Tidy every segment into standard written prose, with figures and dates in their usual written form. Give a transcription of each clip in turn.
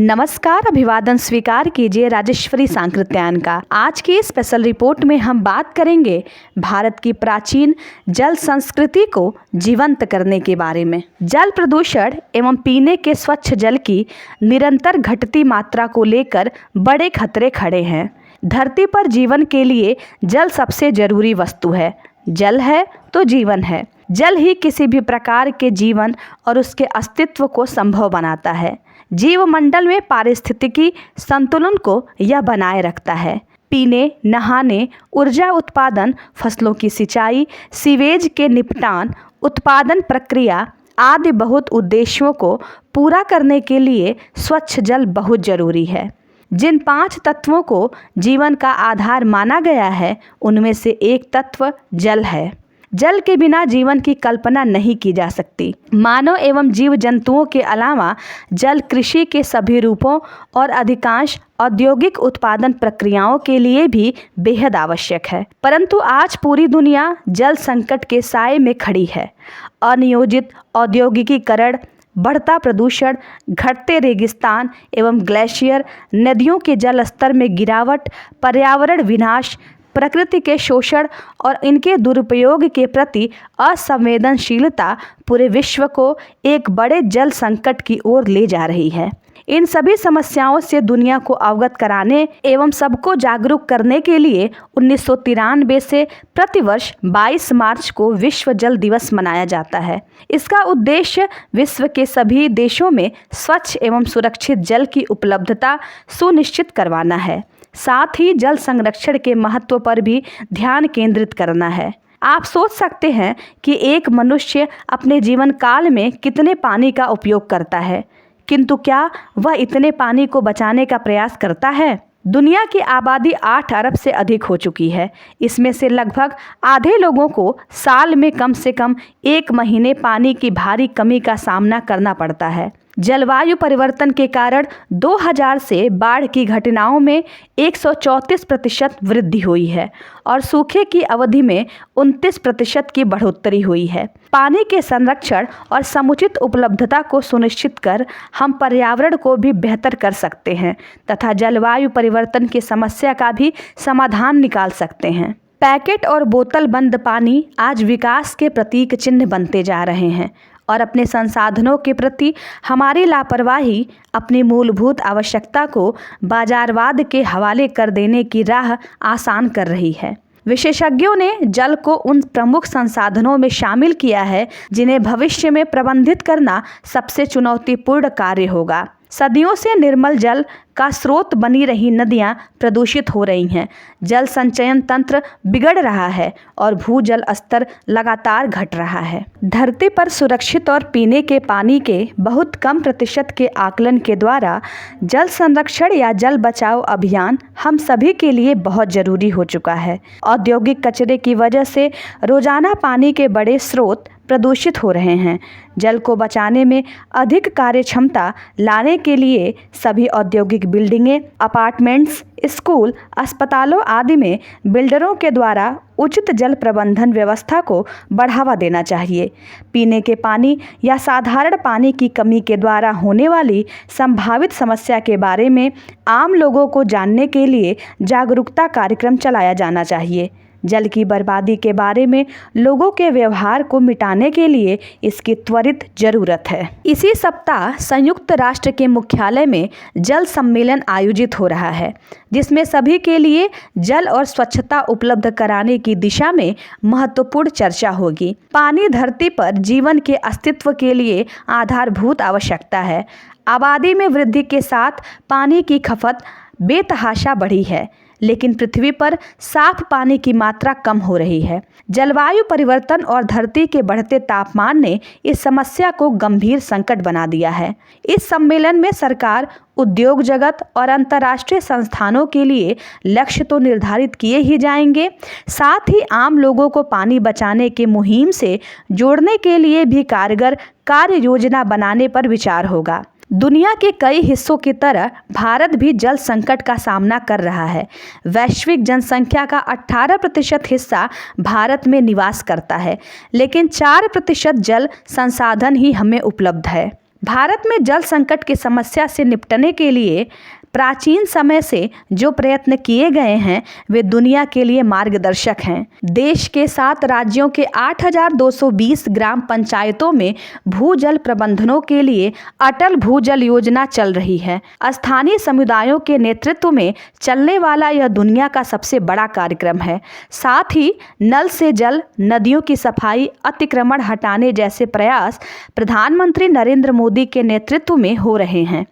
नमस्कार, अभिवादन स्वीकार कीजिए राजेश्वरी सांकृत्यायन का। आज की स्पेशल रिपोर्ट में हम बात करेंगे भारत की प्राचीन जल संस्कृति को जीवंत करने के बारे में। जल प्रदूषण एवं पीने के स्वच्छ जल की निरंतर घटती मात्रा को लेकर बड़े खतरे खड़े हैं। धरती पर जीवन के लिए जल सबसे जरूरी वस्तु है। जल है तो जीवन है। जल ही किसी भी प्रकार के जीवन और उसके अस्तित्व को संभव बनाता है। जीवमंडल में पारिस्थितिकी संतुलन को यह बनाए रखता है। पीने, नहाने, ऊर्जा उत्पादन, फसलों की सिंचाई, सीवेज के निपटान, उत्पादन प्रक्रिया आदि बहुत उद्देश्यों को पूरा करने के लिए स्वच्छ जल बहुत जरूरी है। जिन 5 तत्वों को जीवन का आधार माना गया है, उनमें से एक तत्व जल है। जल के बिना जीवन की कल्पना नहीं की जा सकती। मानव एवं जीव जंतुओं के अलावा जल कृषि के सभी रूपों और अधिकांश औद्योगिक उत्पादन प्रक्रियाओं के लिए भी बेहद आवश्यक है। परंतु आज पूरी दुनिया जल संकट के साए में खड़ी है। अनियोजित औद्योगिकीकरण, बढ़ता प्रदूषण, घटते रेगिस्तान एवं ग्लेशियर, नदियों के जल स्तर में गिरावट, पर्यावरण विनाश, प्रकृति के शोषण और इनके दुरुपयोग के प्रति असंवेदनशीलता पूरे विश्व को एक बड़े जल संकट की ओर ले जा रही है। इन सभी समस्याओं से दुनिया को अवगत कराने एवं सबको जागरूक करने के लिए 1993 से प्रतिवर्ष 22 मार्च को विश्व जल दिवस मनाया जाता है। इसका उद्देश्य विश्व के सभी देशों में स्वच्छ एवं सुरक्षित जल की उपलब्धता सुनिश्चित करवाना है। साथ ही जल संरक्षण के महत्व पर भी ध्यान केंद्रित करना है। आप सोच सकते हैं कि एक मनुष्य अपने जीवन काल में कितने पानी का उपयोग करता है, किंतु क्या वह इतने पानी को बचाने का प्रयास करता है? दुनिया की आबादी 8 अरब से अधिक हो चुकी है। इसमें से लगभग आधे लोगों को साल में कम से कम 1 महीने पानी की भारी कमी का सामना करना पड़ता है। जलवायु परिवर्तन के कारण 2000 से बाढ़ की घटनाओं में 134% वृद्धि हुई है और सूखे की अवधि में 29% की बढ़ोतरी हुई है। पानी के संरक्षण और समुचित उपलब्धता को सुनिश्चित कर हम पर्यावरण को भी बेहतर कर सकते हैं तथा जलवायु परिवर्तन की समस्या का भी समाधान निकाल सकते हैं। पैकेट और बोतल बंद पानी आज विकास के प्रतीक चिन्ह बनते जा रहे हैं और अपने संसाधनों के प्रति हमारी लापरवाही अपनी मूलभूत आवश्यकता को बाजारवाद के हवाले कर देने की राह आसान कर रही है। विशेषज्ञों ने जल को उन प्रमुख संसाधनों में शामिल किया है जिन्हें भविष्य में प्रबंधित करना सबसे चुनौतीपूर्ण कार्य होगा। सदियों से निर्मल जल का स्रोत बनी रही नदियां प्रदूषित हो रही हैं। जल संचयन तंत्र बिगड़ रहा है और भूजल स्तर लगातार घट रहा है। धरती पर सुरक्षित और पीने के पानी के बहुत कम प्रतिशत के आकलन के द्वारा जल संरक्षण या जल बचाओ अभियान हम सभी के लिए बहुत जरूरी हो चुका है। औद्योगिक कचरे की वजह से रोजाना पानी के बड़े स्रोत प्रदूषित हो रहे हैं। जल को बचाने में अधिक कार्य क्षमता लाने के लिए सभी औद्योगिक बिल्डिंगें, अपार्टमेंट्स, स्कूल, अस्पतालों आदि में बिल्डरों के द्वारा उचित जल प्रबंधन व्यवस्था को बढ़ावा देना चाहिए। पीने के पानी या साधारण पानी की कमी के द्वारा होने वाली संभावित समस्या के बारे में आम लोगों को जानने के लिए जागरूकता कार्यक्रम चलाया जाना चाहिए। जल की बर्बादी के बारे में लोगों के व्यवहार को मिटाने के लिए इसकी त्वरित जरूरत है। इसी सप्ताह संयुक्त राष्ट्र के मुख्यालय में जल सम्मेलन आयोजित हो रहा है, जिसमें सभी के लिए जल और स्वच्छता उपलब्ध कराने की दिशा में महत्वपूर्ण चर्चा होगी। पानी धरती पर जीवन के अस्तित्व के लिए आधारभूत आवश्यकता है। आबादी में वृद्धि के साथ पानी की खपत बेतहाशा बढ़ी है, लेकिन पृथ्वी पर साफ पानी की मात्रा कम हो रही है। जलवायु परिवर्तन और धरती के बढ़ते तापमान ने इस समस्या को गंभीर संकट बना दिया है। इस सम्मेलन में सरकार, उद्योग जगत और अंतर्राष्ट्रीय संस्थानों के लिए लक्ष्य तो निर्धारित किए ही जाएंगे, साथ ही आम लोगों को पानी बचाने की मुहिम से जोड़ने के लिए भी कारगर कार्य योजना बनाने पर विचार होगा। दुनिया के कई हिस्सों की तरह भारत भी जल संकट का सामना कर रहा है। वैश्विक जनसंख्या का 18% हिस्सा भारत में निवास करता है, लेकिन 4% जल संसाधन ही हमें उपलब्ध है। भारत में जल संकट की समस्या से निपटने के लिए प्राचीन समय से जो प्रयत्न किए गए हैं वे दुनिया के लिए मार्गदर्शक हैं। देश के 7 राज्यों के 8,220 ग्राम पंचायतों में भूजल प्रबंधनों के लिए अटल भूजल योजना चल रही है। स्थानीय समुदायों के नेतृत्व में चलने वाला यह दुनिया का सबसे बड़ा कार्यक्रम है। साथ ही नल से जल, नदियों की सफाई, अतिक्रमण हटाने जैसे प्रयास प्रधानमंत्री नरेंद्र मोदी के नेतृत्व में हो रहे हैं।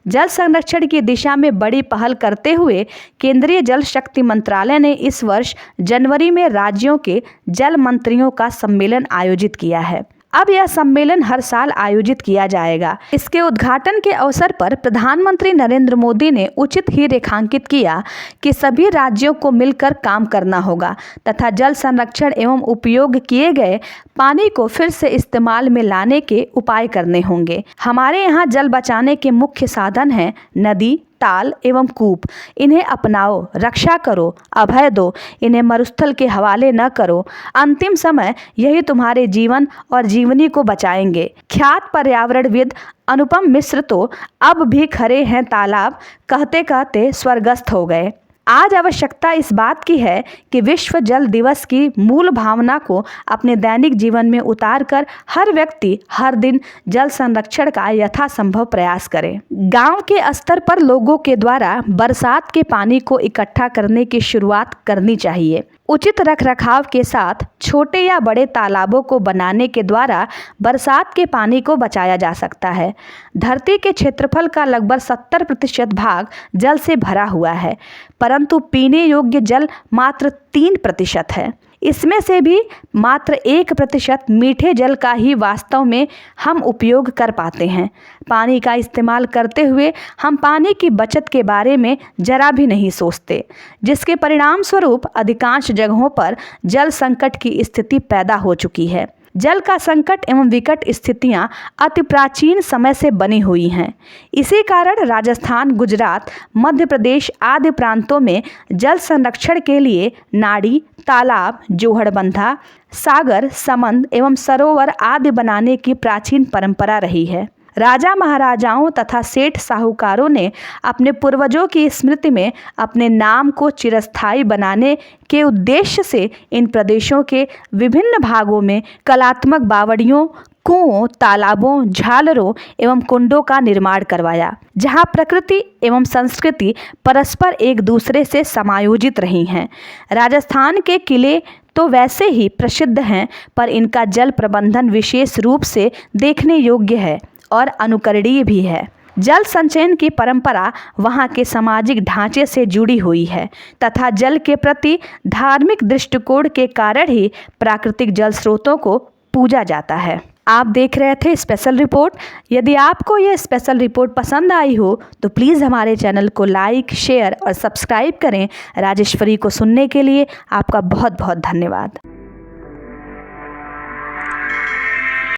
जल संरक्षण की दिशा में बड़ी पहल करते हुए केंद्रीय जल शक्ति मंत्रालय ने इस वर्ष जनवरी में राज्यों के जल मंत्रियों का सम्मेलन आयोजित किया है। अब यह सम्मेलन हर साल आयोजित किया जाएगा। इसके उद्घाटन के अवसर पर प्रधानमंत्री नरेंद्र मोदी ने उचित ही रेखांकित किया कि सभी राज्यों को मिलकर काम करना होगा तथा जल संरक्षण एवं उपयोग किए गए पानी को फिर से इस्तेमाल में लाने के उपाय करने होंगे। हमारे यहाँ जल बचाने के मुख्य साधन हैं नदी, ताल एवं कूप। इन्हें अपनाओ, रक्षा करो, अभय दो, इन्हें मरुस्थल के हवाले न करो। अंतिम समय यही तुम्हारे जीवन और जीवनी को बचाएंगे। ख्यात पर्यावरणविद अनुपम मिश्र तो अब भी खड़े हैं तालाब कहते कहते स्वर्गस्थ हो गए। आज आवश्यकता इस बात की है कि विश्व जल दिवस की मूल भावना को अपने दैनिक जीवन में उतारकर हर व्यक्ति हर दिन जल संरक्षण का यथासंभव प्रयास करे। गांव के स्तर पर लोगों के द्वारा बरसात के पानी को इकट्ठा करने की शुरुआत करनी चाहिए। उचित रखरखाव के साथ छोटे या बड़े तालाबों को बनाने के द्वारा बरसात के पानी को बचाया जा सकता है। धरती के क्षेत्रफल का लगभग 70% भाग जल से भरा हुआ है, परंतु पीने योग्य जल मात्र 3% है। इसमें से भी मात्र 1% मीठे जल का ही वास्तव में हम उपयोग कर पाते हैं। पानी का इस्तेमाल करते हुए हम पानी की बचत के बारे में जरा भी नहीं सोचते, जिसके परिणाम स्वरूप अधिकांश जगहों पर जल संकट की स्थिति पैदा हो चुकी है। जल का संकट एवं विकट स्थितियां अति प्राचीन समय से बनी हुई हैं। इसी कारण राजस्थान, गुजरात, मध्य प्रदेश आदि प्रांतों में जल संरक्षण के लिए नाड़ी, तालाब, जोहड़बंधा, सागर, समंद एवं सरोवर आदि बनाने की प्राचीन परंपरा रही है। राजा महाराजाओं तथा सेठ साहूकारों ने अपने पूर्वजों की स्मृति में अपने नाम को चिरस्थायी बनाने के उद्देश्य से इन प्रदेशों के विभिन्न भागों में कलात्मक बावड़ियों, कुओं, तालाबों, झालरों एवं कुंडों का निर्माण करवाया, जहां प्रकृति एवं संस्कृति परस्पर एक दूसरे से समायोजित रही हैं। राजस्थान के किले तो वैसे ही प्रसिद्ध हैं, पर इनका जल प्रबंधन विशेष रूप से देखने योग्य है और अनुकरणीय भी है। जल संचयन की परंपरा वहाँ के सामाजिक ढांचे से जुड़ी हुई है तथा जल के प्रति धार्मिक दृष्टिकोण के कारण ही प्राकृतिक जल स्रोतों को पूजा जाता है। आप देख रहे थे स्पेशल रिपोर्ट। यदि आपको यह स्पेशल रिपोर्ट पसंद आई हो तो प्लीज़ हमारे चैनल को लाइक, शेयर और सब्सक्राइब करें। राजेश्वरी को सुनने के लिए आपका बहुत बहुत धन्यवाद।